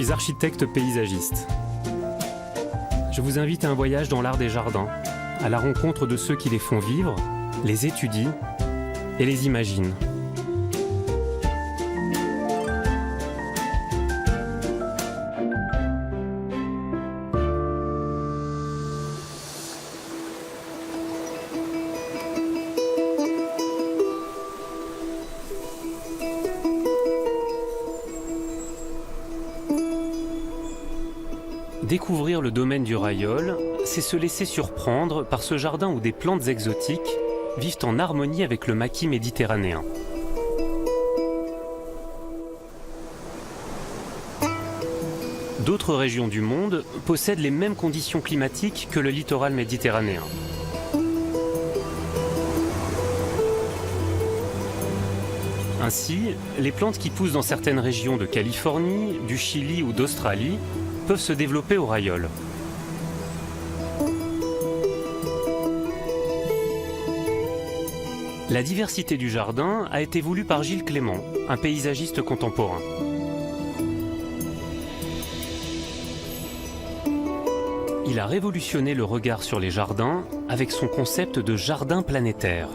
suis architecte paysagiste. Je vous invite à un voyage dans l'art des jardins, à la rencontre de ceux qui les font vivre, les étudient et les imaginent. Découvrir le domaine du Railleul, c'est se laisser surprendre par ce jardin où des plantes exotiques vivent en harmonie avec le maquis méditerranéen. D'autres régions du monde possèdent les mêmes conditions climatiques que le littoral méditerranéen. Ainsi, les plantes qui poussent dans certaines régions de Californie, du Chili ou d'Australie peuvent se développer au Railleul. La diversité du jardin a été voulue par Gilles Clément, un paysagiste contemporain. Il a révolutionné le regard sur les jardins avec son concept de jardin planétaire.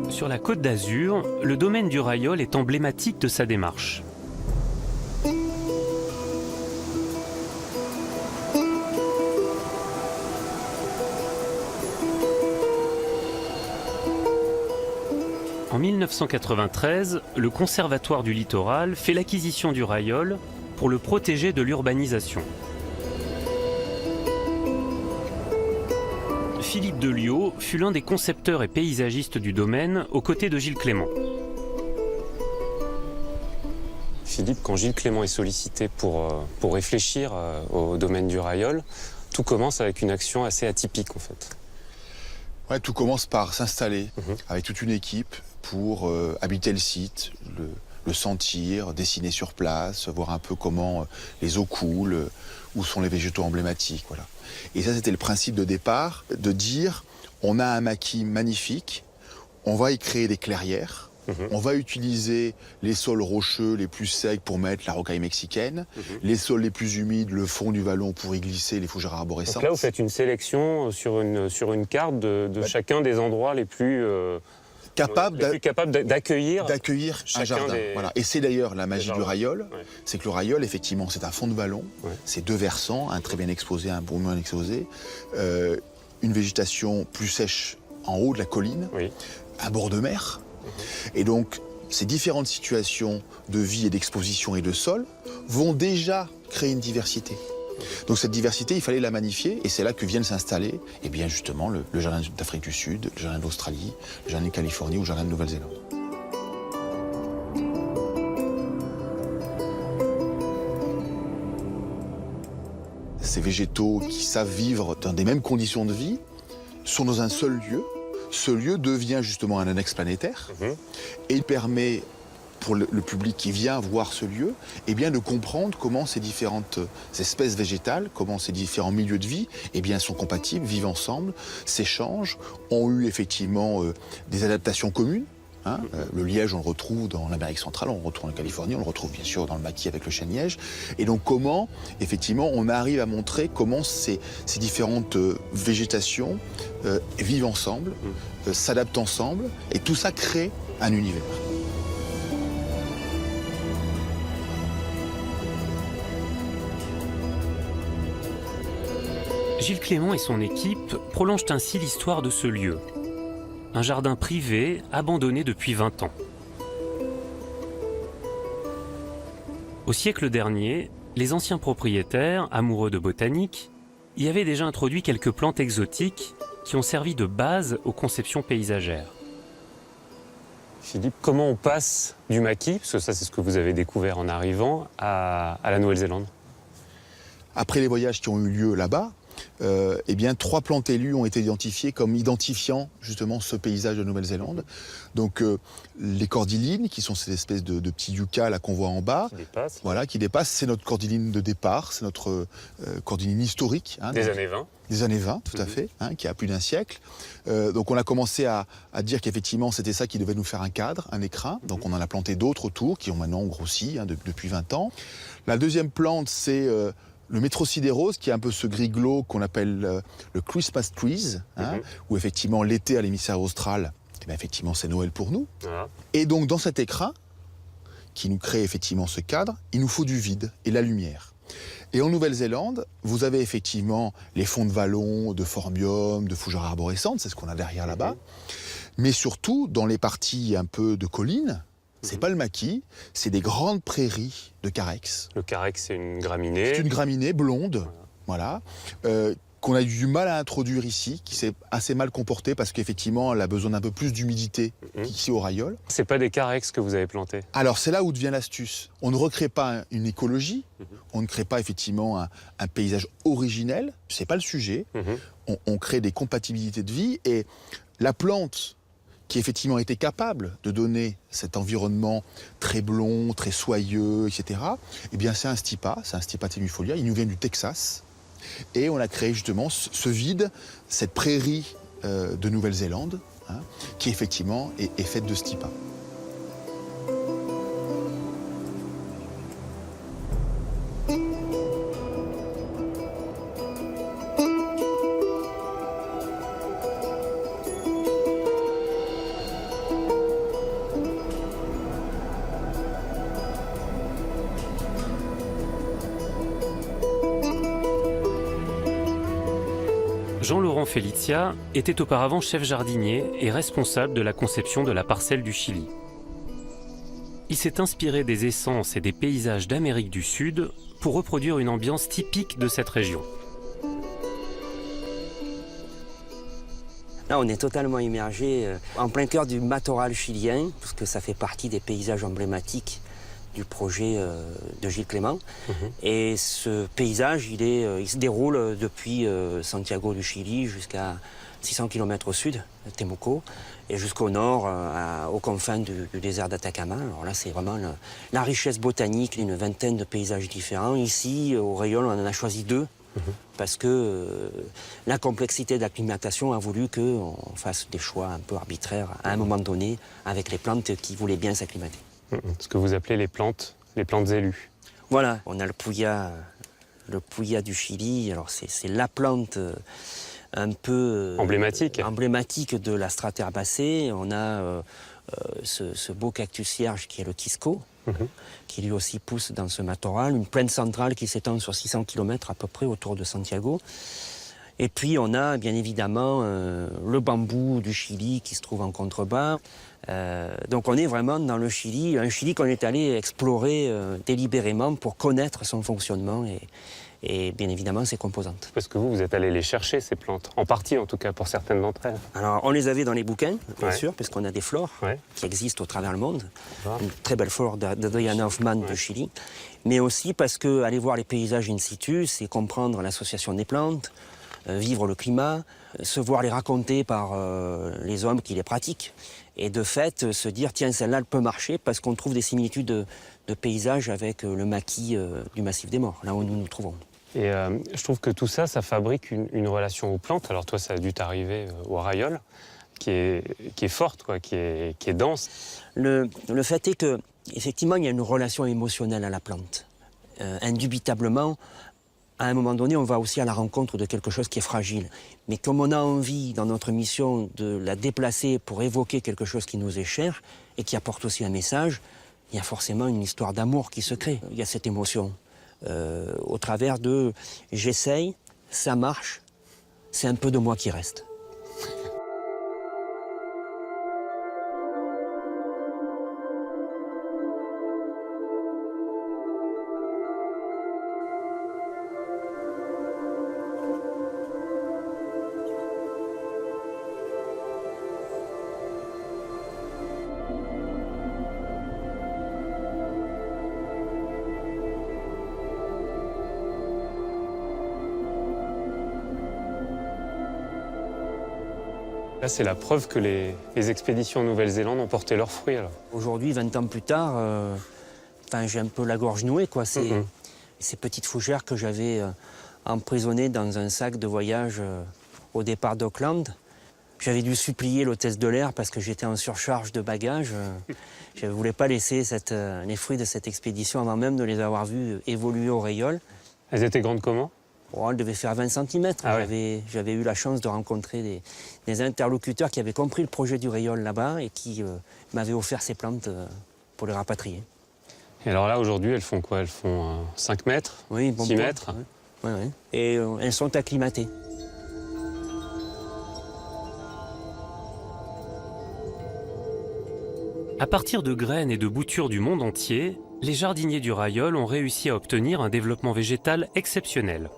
Sur la Côte d'Azur, le domaine du Railleul est emblématique de sa démarche. En 1993, le Conservatoire du littoral fait l'acquisition du Railleul pour le protéger de l'urbanisation. Philippe Deliot fut l'un des concepteurs et paysagistes du domaine aux côtés de Gilles Clément. Philippe, quand Gilles Clément est sollicité pour réfléchir au domaine du Railleul, tout commence avec une action assez atypique en fait. Ouais, tout commence par s'installer avec toute une équipe pour habiter le site, le sentir, dessiner sur place, voir un peu comment les eaux coulent, où sont les végétaux emblématiques. Voilà. Et ça, c'était le principe de départ, de dire, on a un maquis magnifique, on va y créer des clairières, on va utiliser les sols rocheux les plus secs pour mettre la rocaille mexicaine, les sols les plus humides, le fond du vallon pour y glisser les fougères arborescentes. Donc là, vous faites une sélection sur une carte de chacun des endroits les plus capables d'accueillir un jardin. Voilà. Et c'est d'ailleurs la magie du Railleul, ouais. C'est que le Railleul, effectivement, c'est un fond de vallon, c'est deux versants, un très bien exposé, un beaucoup moins exposé, une végétation plus sèche en haut de la colline, un bord de mer. Et donc, ces différentes situations de vie et d'exposition et de sol vont déjà créer une diversité. Donc cette diversité, il fallait la magnifier, et c'est là que viennent s'installer, eh bien justement, le jardin d'Afrique du Sud, le jardin d'Australie, le jardin de Californie ou le jardin de Nouvelle-Zélande. Ces végétaux qui savent vivre dans des mêmes conditions de vie sont dans un seul lieu. Ce lieu devient justement un annexe planétaire et il permet pour le public qui vient voir ce lieu, eh bien, de comprendre comment ces différentes espèces végétales, comment ces différents milieux de vie, eh bien, sont compatibles, vivent ensemble, s'échangent, ont eu effectivement des adaptations communes. Le liège, on le retrouve dans l'Amérique centrale, on le retrouve en Californie, on le retrouve bien sûr dans le maquis avec le chêne-liège. Et donc comment, effectivement, on arrive à montrer comment ces différentes végétations vivent ensemble, s'adaptent ensemble, et tout ça crée un univers. Gilles Clément et son équipe prolongent ainsi l'histoire de ce lieu. Un jardin privé abandonné depuis 20 ans. Au siècle dernier, les anciens propriétaires, amoureux de botanique, y avaient déjà introduit quelques plantes exotiques qui ont servi de base aux conceptions paysagères. Philippe, comment on passe du maquis, parce que ça c'est ce que vous avez découvert en arrivant, à la Nouvelle-Zélande? Après les voyages qui ont eu lieu là-bas, eh bien, 3 plantes élues ont été identifiées comme identifiant justement ce paysage de Nouvelle-Zélande. Donc les cordylines, qui sont ces espèces de petits yuccas là qu'on voit en bas, qui dépassent, c'est notre cordyline de départ, c'est notre cordyline historique. Des années 20. Des années 20, tout à fait, qui a plus d'un siècle. Donc on a commencé à dire qu'effectivement c'était ça qui devait nous faire un cadre, un écrin. Donc on en a planté d'autres autour qui ont maintenant grossi depuis 20 ans. La deuxième plante, c'est le métrosidérose, qui est un peu ce gris glauque qu'on appelle le Christmas trees, où effectivement l'été à l'hémisphère austral, eh bien, effectivement c'est Noël pour nous. Et donc dans cet écrin, qui nous crée effectivement ce cadre, il nous faut du vide et la lumière. Et en Nouvelle-Zélande, vous avez effectivement les fonds de vallons, de phormium, de fougères arborescentes, c'est ce qu'on a derrière là-bas. Mais surtout, dans les parties un peu de collines, c'est pas le maquis, c'est des grandes prairies de carex. Le carex, c'est une graminée. C'est une graminée blonde, voilà, qu'on a eu du mal à introduire ici, qui s'est assez mal comportée parce qu'effectivement, elle a besoin d'un peu plus d'humidité qu'ici au Rayol. C'est pas des carex que vous avez plantés? Alors c'est là où devient l'astuce. On ne recrée pas une écologie, on ne crée pas effectivement un paysage originel, c'est pas le sujet. On crée des compatibilités de vie et la plante qui effectivement était capable de donner cet environnement très blond, très soyeux, etc., eh bien c'est un stipa tenuifolia, il nous vient du Texas. Et on a créé justement ce vide, cette prairie de Nouvelle-Zélande, qui effectivement est faite de stipa. Jean-Laurent Felicia était auparavant chef jardinier et responsable de la conception de la parcelle du Chili. Il s'est inspiré des essences et des paysages d'Amérique du Sud pour reproduire une ambiance typique de cette région. Là, on est totalement immergé en plein cœur du matorral chilien, parce que ça fait partie des paysages emblématiques du projet de Gilles Clément. Et ce paysage, il se déroule depuis Santiago du Chili jusqu'à 600 km au sud, Temuco, et jusqu'au nord, aux confins du désert d'Atacama. Alors là, c'est vraiment la richesse botanique d'une vingtaine de paysages différents. Ici, au Rayol, on en a choisi 2, parce que la complexité d'acclimatation a voulu qu'on fasse des choix un peu arbitraires à un moment donné avec les plantes qui voulaient bien s'acclimater. Ce que vous appelez les plantes élues. Voilà, on a le puya du Chili. Alors c'est la plante un peu emblématique de la strate herbacée. On a ce beau cactus cierge qui est le Quisco, qui lui aussi pousse dans ce matorral. Une plaine centrale qui s'étend sur 600 km à peu près autour de Santiago. Et puis on a bien évidemment le bambou du Chili qui se trouve en contrebas. Donc on est vraiment dans le Chili, un Chili qu'on est allé explorer délibérément pour connaître son fonctionnement et bien évidemment ses composantes. Parce que vous êtes allé les chercher, ces plantes, en partie en tout cas pour certaines d'entre elles. Alors on les avait dans les bouquins, bien sûr, parce qu'on a des flores qui existent au travers le monde. Une très belle flore d'Adriana Hoffman du Chili. Mais aussi parce que aller voir les paysages in situ, c'est comprendre l'association des plantes, vivre le climat, se voir les raconter par les hommes qui les pratiquent. Et de fait, se dire, tiens, celle-là, elle peut marcher parce qu'on trouve des similitudes de paysages avec le maquis du Massif des Morts, là où nous nous trouvons. Et je trouve que tout ça, ça fabrique une relation aux plantes. Alors toi, ça a dû t'arriver au Rayol, qui est forte, quoi, qui est dense. Le fait est que, effectivement, il y a une relation émotionnelle à la plante. Indubitablement, à un moment donné, on va aussi à la rencontre de quelque chose qui est fragile. Mais comme on a envie, dans notre mission, de la déplacer pour évoquer quelque chose qui nous est cher et qui apporte aussi un message, il y a forcément une histoire d'amour qui se crée. Il y a cette émotion au travers de « j'essaye, ça marche, c'est un peu de moi qui reste ». Là, c'est la preuve que les expéditions en Nouvelle-Zélande ont porté leurs fruits, alors. Aujourd'hui, 20 ans plus tard, j'ai un peu la gorge nouée, quoi. Ces petites fougères que j'avais emprisonnées dans un sac de voyage au départ d'Auckland. J'avais dû supplier l'hôtesse de l'air parce que j'étais en surcharge de bagages. Je ne voulais pas laisser les fruits de cette expédition avant même de les avoir vus évoluer au rayol. Elles étaient grandes comment? Oh, elles devaient faire 20 cm. Ah ouais. J'avais eu la chance de rencontrer des interlocuteurs qui avaient compris le projet du rayol là-bas et qui m'avaient offert ces plantes pour les rapatrier. Et alors là, aujourd'hui, elles font quoi? Elles font 5 mètres, oui, 6 mètres. Ouais. Ouais, ouais. Et elles sont acclimatées. À partir de graines et de boutures du monde entier, les jardiniers du Rayol ont réussi à obtenir un développement végétal exceptionnel.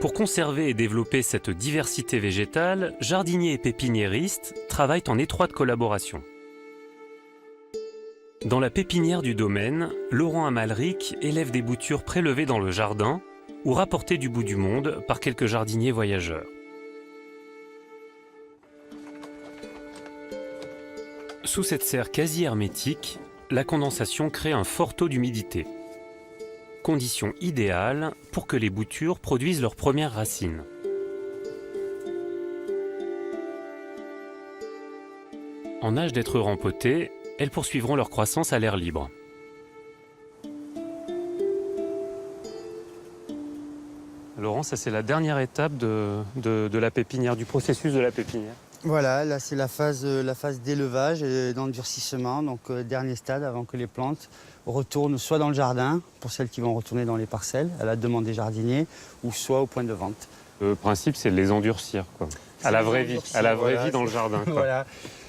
Pour conserver et développer cette diversité végétale, jardiniers et pépiniéristes travaillent en étroite collaboration. Dans la pépinière du domaine, Laurent Amalric élève des boutures prélevées dans le jardin ou rapportées du bout du monde par quelques jardiniers voyageurs. Sous cette serre quasi hermétique, la condensation crée un fort taux d'humidité. Condition idéale pour que les boutures produisent leurs premières racines. En âge d'être rempotées, elles poursuivront leur croissance à l'air libre. Laurent, ça c'est la dernière étape de la pépinière, du processus de la pépinière. Voilà, là c'est la phase d'élevage et d'endurcissement, donc dernier stade avant que les plantes retournent soit dans le jardin, pour celles qui vont retourner dans les parcelles, à la demande des jardiniers, ou soit au point de vente. Le principe c'est de les endurcir, quoi. À la vraie vie dans le jardin, quoi. Voilà.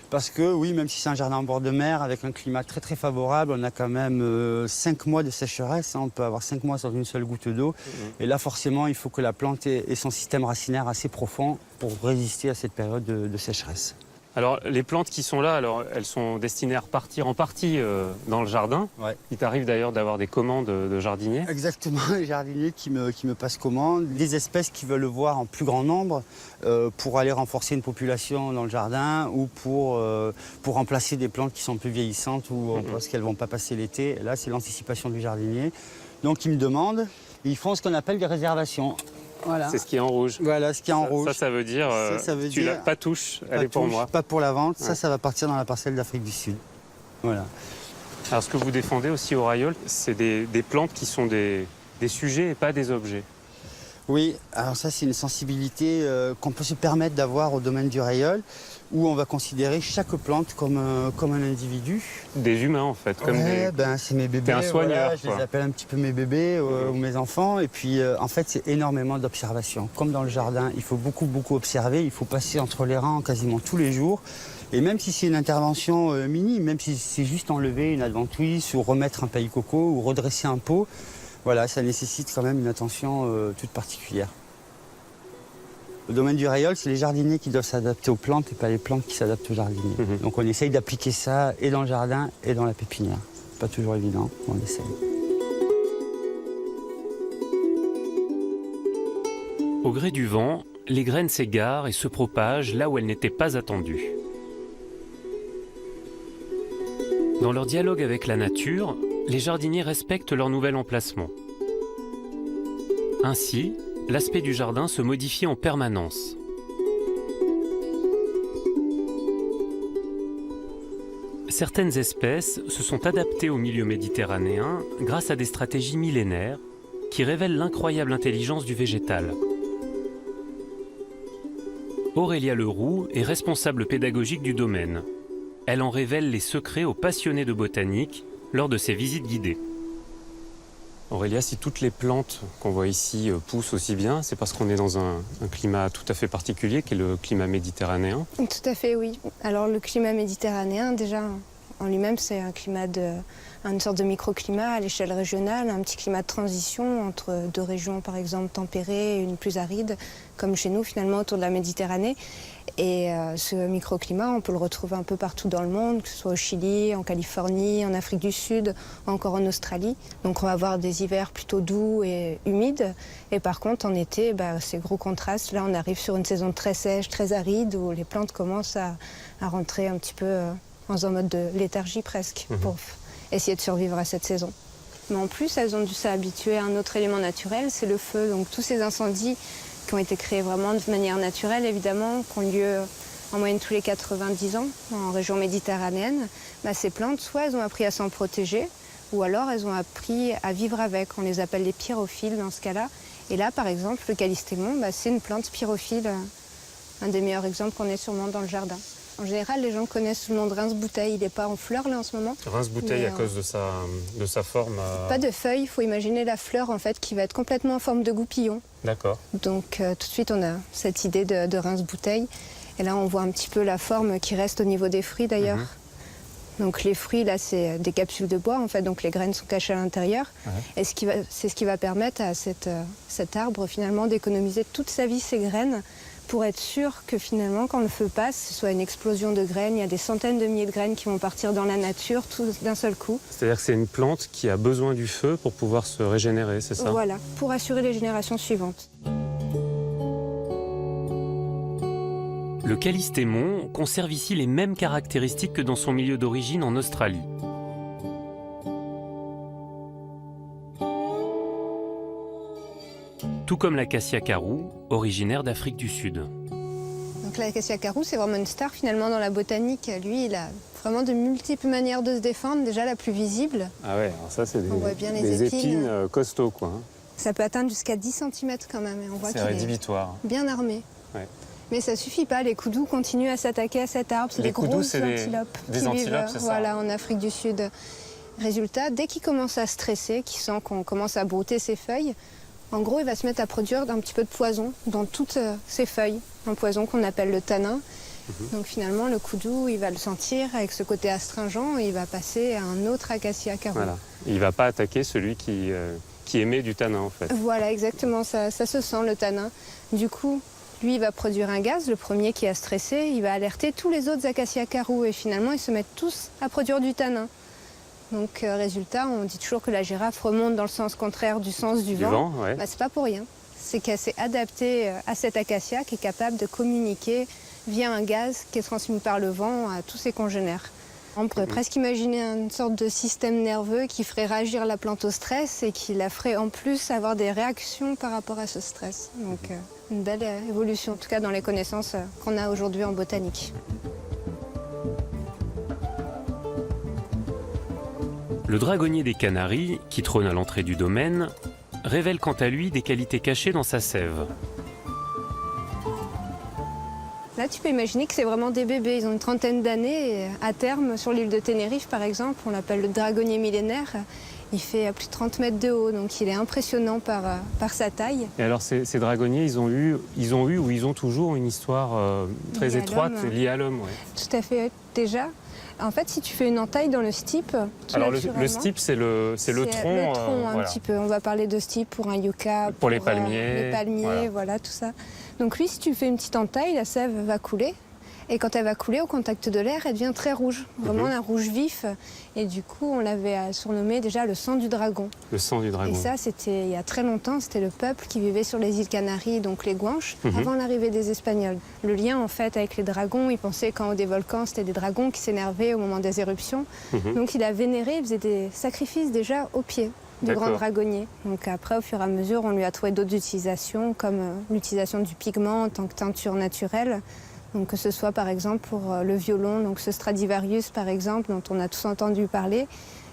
Parce que oui, même si c'est un jardin en bord de mer, avec un climat très très favorable, on a quand même 5 mois de sécheresse, hein, on peut avoir 5 mois sans une seule goutte d'eau. Et là forcément, il faut que la plante ait son système racinaire assez profond pour résister à cette période de sécheresse. Alors les plantes qui sont là, alors, elles sont destinées à repartir en partie dans le jardin. Ouais. Il t'arrive d'ailleurs d'avoir des commandes de jardiniers. Exactement, les jardiniers qui me passent commande, des espèces qui veulent le voir en plus grand nombre pour aller renforcer une population dans le jardin ou pour remplacer des plantes qui sont plus vieillissantes ou parce qu'elles ne vont pas passer l'été. Là, c'est l'anticipation du jardinier. Donc ils me demandent, et ils font ce qu'on appelle des réservations. Voilà. C'est ce qui est en rouge. Voilà, ce qui est en rouge. Ça veut dire, tu l'as pas touche, elle est pour moi. Pas pour la vente, Ouais. ça va partir dans la parcelle d'Afrique du Sud. Voilà. Alors ce que vous défendez aussi au Rayol, c'est des plantes qui sont des sujets et pas des objets. Oui, alors ça c'est une sensibilité qu'on peut se permettre d'avoir au domaine du Rayol, où on va considérer chaque plante comme un individu. Des humains en fait, comme ouais, des... c'est mes bébés. T'es un soigneur, voilà, je les appelle un petit peu mes bébés ou mes enfants. Et puis en fait c'est énormément d'observation. Comme dans le jardin, il faut beaucoup observer, il faut passer entre les rangs quasiment tous les jours. Et même si c'est une intervention minime, même si c'est juste enlever une adventouille ou remettre un paille coco ou redresser un pot, voilà, ça nécessite quand même une attention toute particulière. Le domaine du Rayol, c'est les jardiniers qui doivent s'adapter aux plantes et pas les plantes qui s'adaptent aux jardiniers. Donc on essaye d'appliquer ça et dans le jardin et dans la pépinière. C'est pas toujours évident, on essaye. Au gré du vent, les graines s'égarent et se propagent là où elles n'étaient pas attendues. Dans leur dialogue avec la nature, les jardiniers respectent leur nouvel emplacement. Ainsi, l'aspect du jardin se modifie en permanence. Certaines espèces se sont adaptées au milieu méditerranéen grâce à des stratégies millénaires qui révèlent l'incroyable intelligence du végétal. Aurélia Leroux est responsable pédagogique du domaine. Elle en révèle les secrets aux passionnés de botanique lors de ses visites guidées. Aurélia, si toutes les plantes qu'on voit ici poussent aussi bien, c'est parce qu'on est dans un climat tout à fait particulier, qui est le climat méditerranéen. Tout à fait, oui. Alors le climat méditerranéen, déjà, en lui-même, c'est un climat une sorte de microclimat à l'échelle régionale, un petit climat de transition entre deux régions, par exemple, tempérées et une plus aride, comme chez nous, finalement, autour de la Méditerranée. Et ce microclimat, on peut le retrouver un peu partout dans le monde, que ce soit au Chili, en Californie, en Afrique du Sud, encore en Australie. Donc on va avoir des hivers plutôt doux et humides. Et par contre, en été, c'est gros contraste. Là, on arrive sur une saison très sèche, très aride, où les plantes commencent à rentrer un petit peu dans un mode de léthargie presque, pour essayer de survivre à cette saison. Mais en plus, elles ont dû s'habituer à un autre élément naturel, c'est le feu. Donc tous ces incendies qui ont été créés vraiment de manière naturelle, évidemment, qui ont lieu en moyenne tous les 90 ans en région méditerranéenne, ces plantes, soit elles ont appris à s'en protéger, ou alors elles ont appris à vivre avec. On les appelle les pyrophiles dans ce cas-là. Et là, par exemple, le calystémon, c'est une plante pyrophile, un des meilleurs exemples qu'on ait sûrement dans le jardin. En général, les gens connaissent le nom de rince-bouteille. Il n'est pas en fleurs là en ce moment. Rince-bouteille à cause de sa forme. Pas de feuilles, il faut imaginer la fleur en fait qui va être complètement en forme de goupillon. D'accord. Donc tout de suite on a cette idée de rince-bouteille. Et là on voit un petit peu la forme qui reste au niveau des fruits d'ailleurs. Donc les fruits là c'est des capsules de bois en fait, donc les graines sont cachées à l'intérieur. Et c'est ce qui va permettre à cet arbre finalement d'économiser toute sa vie ses graines, pour être sûr que finalement, quand le feu passe, ce soit une explosion de graines. Il y a des centaines de milliers de graines qui vont partir dans la nature, tout d'un seul coup. C'est-à-dire que c'est une plante qui a besoin du feu pour pouvoir se régénérer, c'est ça? Voilà, pour assurer les générations suivantes. Le calystémon conserve ici les mêmes caractéristiques que dans son milieu d'origine en Australie. Tout comme l'acacia carou, originaire d'Afrique du Sud. Donc l'acacia carou, c'est vraiment une star finalement dans la botanique. Lui, il a vraiment de multiples manières de se défendre. Déjà la plus visible. Ah ouais, alors ça c'est des épines costauds quoi. Ça peut atteindre jusqu'à 10 cm quand même. Et on voit qu'il rédhibitoire. Est bien armé. Ouais. Mais ça suffit pas, les koudous continuent à s'attaquer à cet arbre. C'est des grosses antilopes des antilopes, c'est ça? Voilà, en Afrique du Sud. Résultat, dès qu'il commence à stresser, qu'il sent qu'on commence à brouter ses feuilles, en gros, il va se mettre à produire un petit peu de poison dans toutes ses feuilles. Un poison qu'on appelle le tanin. Donc finalement, le koudou, il va le sentir avec ce côté astringent et il va passer à un autre acacia carou. Voilà. Il ne va pas attaquer celui qui émet du tanin en fait. Voilà, exactement, ça se sent le tanin. Du coup, lui, il va produire un gaz, le premier qui a stressé, il va alerter tous les autres acacia carou et finalement, ils se mettent tous à produire du tanin. Donc résultat, on dit toujours que la girafe remonte dans le sens contraire du sens du vent. Ouais. C'est pas pour rien. C'est qu'elle s'est adaptée à cet acacia qui est capable de communiquer via un gaz qui est transmis par le vent à tous ses congénères. On pourrait presque imaginer une sorte de système nerveux qui ferait réagir la plante au stress et qui la ferait en plus avoir des réactions par rapport à ce stress. Donc une belle évolution, en tout cas dans les connaissances qu'on a aujourd'hui en botanique. Le dragonnier des Canaries, qui trône à l'entrée du domaine, révèle quant à lui des qualités cachées dans sa sève. Là, tu peux imaginer que c'est vraiment des bébés. Ils ont une trentaine d'années. À terme, sur l'île de Tenerife, par exemple, on l'appelle le dragonnier millénaire. Il fait plus de 30 mètres de haut, donc il est impressionnant par sa taille. Et alors, ces dragonniers, ils ont eu ou ils ont toujours une histoire très étroite liée à l'homme. Ouais. Tout à fait. Déjà, en fait, si tu fais une entaille dans le stipe... Alors, le stipe, c'est le tronc. Le tronc, un petit peu. On va parler de stipe pour un yucca. Pour les palmiers. Les palmiers, voilà, tout ça. Donc lui, si tu fais une petite entaille, la sève va couler. Et quand elle va couler au contact de l'air, elle devient très rouge. Vraiment un rouge vif. Et du coup, on l'avait surnommé déjà le sang du dragon. Le sang du dragon. Et ça, c'était il y a très longtemps. C'était le peuple qui vivait sur les îles Canaries, donc les Guanches, avant l'arrivée des Espagnols. Le lien, en fait, avec les dragons, ils pensaient qu'en haut des volcans, c'était des dragons qui s'énervaient au moment des éruptions. Donc il a vénéré, il faisait des sacrifices déjà au pied du grand dragonnier. Donc après, au fur et à mesure, on lui a trouvé d'autres utilisations, comme l'utilisation du pigment en tant que teinture naturelle. Donc que ce soit par exemple pour le violon, donc ce Stradivarius par exemple, dont on a tous entendu parler.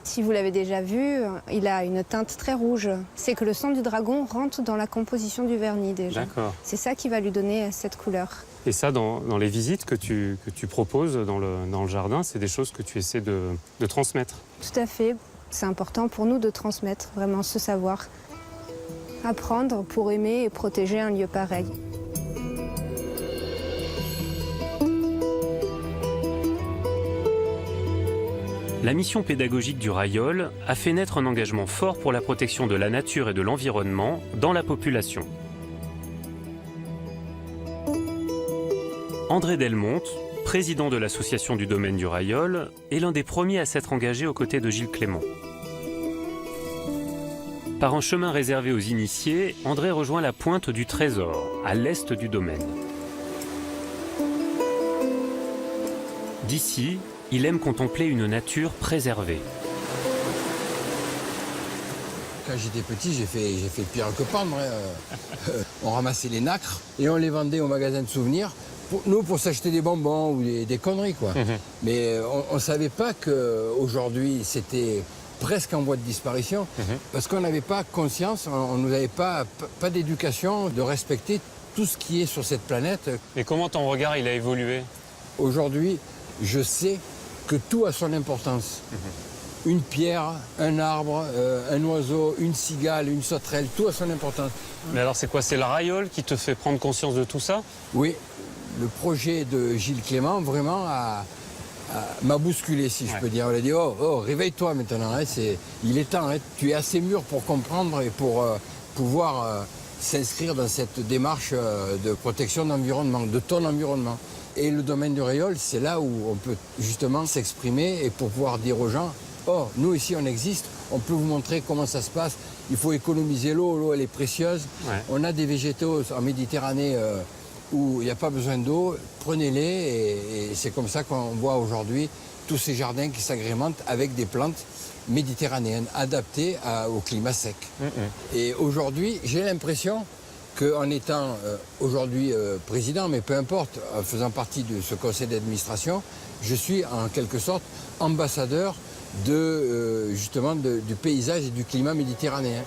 Si vous l'avez déjà vu, il a une teinte très rouge. C'est que le sang du dragon rentre dans la composition du vernis déjà. C'est ça qui va lui donner cette couleur. Et ça, dans les visites que tu proposes dans le jardin, c'est des choses que tu essaies de transmettre? Tout à fait. C'est important pour nous de transmettre vraiment ce savoir. Apprendre pour aimer et protéger un lieu pareil. La mission pédagogique du Rayol a fait naître un engagement fort pour la protection de la nature et de l'environnement dans la population. André Delmonte, président de l'association du domaine du Rayol, est l'un des premiers à s'être engagé aux côtés de Gilles Clément. Par un chemin réservé aux initiés, André rejoint la pointe du Trésor, à l'est du domaine. D'ici, il aime contempler une nature préservée. Quand j'étais petit, j'ai fait pire que pendre. On ramassait les nacres et on les vendait au magasin de souvenirs, pour s'acheter des bonbons ou des conneries, quoi. Mais on ne savait pas qu'aujourd'hui, c'était presque en voie de disparition, parce qu'on n'avait pas conscience, on nous avait pas d'éducation de respecter tout ce qui est sur cette planète. Et comment ton regard il a évolué? Aujourd'hui, je sais que tout a son importance. Une pierre, un arbre, un oiseau, une cigale, une sauterelle, tout a son importance. Mais alors c'est quoi? C'est le Rayol qui te fait prendre conscience de tout ça? Oui, le projet de Gilles Clément vraiment m'a bousculé, si je peux dire. On a dit, oh, réveille-toi maintenant, hein, il est temps, hein, tu es assez mûr pour comprendre et pour pouvoir s'inscrire dans cette démarche de protection d'environnement, de ton environnement. Et le domaine du Rayol, c'est là où on peut justement s'exprimer et pour pouvoir dire aux gens, oh, nous ici on existe, on peut vous montrer comment ça se passe, il faut économiser l'eau elle est précieuse. On a des végétaux en Méditerranée où il n'y a pas besoin d'eau, prenez-les et c'est comme ça qu'on voit aujourd'hui tous ces jardins qui s'agrémentent avec des plantes méditerranéennes adaptées au climat sec. Et aujourd'hui, j'ai l'impression qu'en étant aujourd'hui président, mais peu importe, en faisant partie de ce conseil d'administration, je suis en quelque sorte ambassadeur justement du paysage et du climat méditerranéen.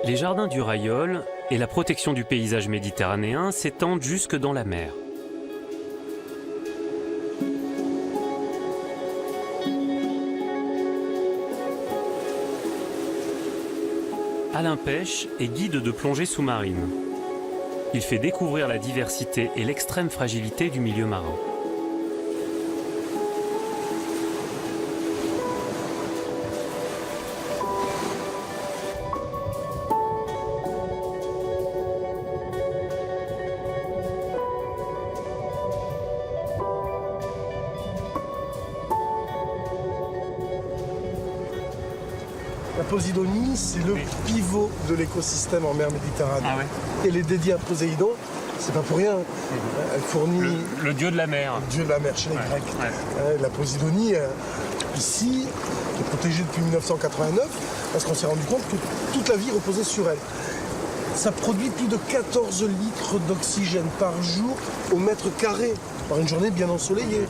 Les jardins du Rayol et la protection du paysage méditerranéen s'étendent jusque dans la mer. Alain Pêche est guide de plongée sous-marine. Il fait découvrir la diversité et l'extrême fragilité du milieu marin. La Posidonie, c'est le pivot de l'écosystème en mer Méditerranée. Ah ouais. Elle est dédiée à Poséidon, c'est pas pour rien. Elle fournit Le dieu de la mer. le dieu de la mer chez les Grecs. La Posidonie, ici, est protégée depuis 1989, parce qu'on s'est rendu compte que toute la vie reposait sur elle. Ça produit plus de 14 litres d'oxygène par jour au mètre carré, par une journée bien ensoleillée.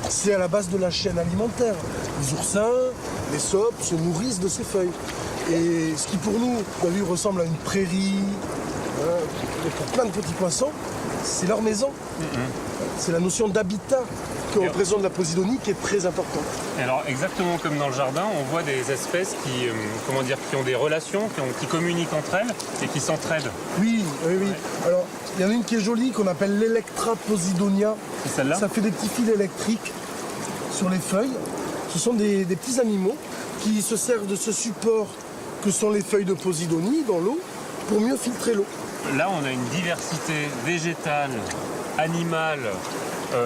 C'est à la base de la chaîne alimentaire. Les oursins, les sopes se nourrissent de ces feuilles. Et ce qui pour nous, ressemble à une prairie, et pour plein de petits poissons, c'est leur maison. C'est la notion d'habitat que représente la Posidonie qui est très importante. Et alors exactement comme dans le jardin, on voit des espèces qui ont des relations, qui communiquent entre elles et qui s'entraident. Oui. Alors, il y en a une qui est jolie, qu'on appelle l'Electra posidonia. C'est celle-là? Ça fait des petits fils électriques sur les feuilles. Ce sont des petits animaux qui se servent de ce support que sont les feuilles de Posidonie dans l'eau pour mieux filtrer l'eau. Là, on a une diversité végétale, animale,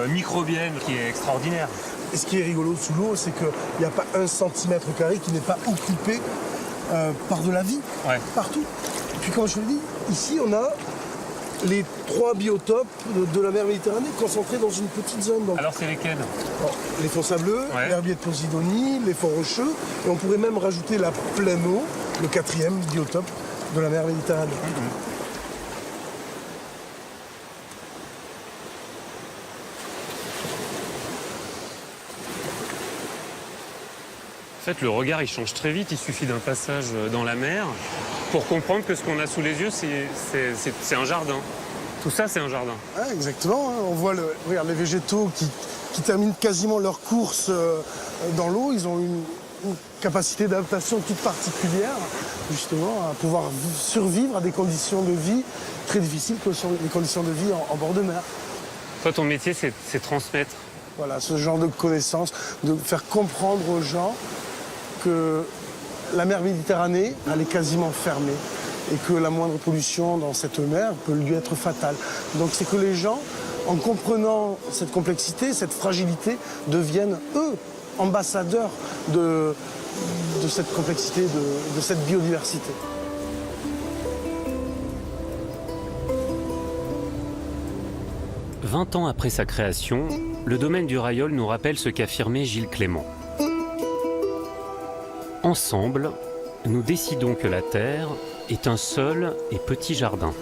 microbienne qui est extraordinaire. Et ce qui est rigolo sous l'eau, c'est qu'il n'y a pas 1 centimètre carré qui n'est pas occupé par de la vie, partout. Et puis comme je vous le dis, ici on a les 3 biotopes de la mer Méditerranée concentrés dans une petite zone. Donc, alors c'est lesquels? les fonds sableux, l'herbier de Posidonie, les fonds rocheux, et on pourrait même rajouter la pleine eau, le 4e biotope de la mer Méditerranée. En fait, le regard, il change très vite. Il suffit d'un passage dans la mer pour comprendre que ce qu'on a sous les yeux, c'est un jardin. Tout ça, c'est un jardin. Ah, exactement. On voit regarde, les végétaux qui terminent quasiment leur course dans l'eau. Ils ont une capacité d'adaptation toute particulière. justement à pouvoir survivre à des conditions de vie très difficiles que sont les conditions de vie en bord de mer. Toi, ton métier, c'est transmettre. Voilà, ce genre de connaissances, de faire comprendre aux gens que la mer Méditerranée, elle est quasiment fermée et que la moindre pollution dans cette mer peut lui être fatale. Donc c'est que les gens, en comprenant cette complexité, cette fragilité, deviennent, eux, ambassadeurs de cette complexité, de cette biodiversité. « 20 ans après sa création, le domaine du Rayol nous rappelle ce qu'affirmait Gilles Clément. Ensemble, nous décidons que la Terre est un seul et petit jardin.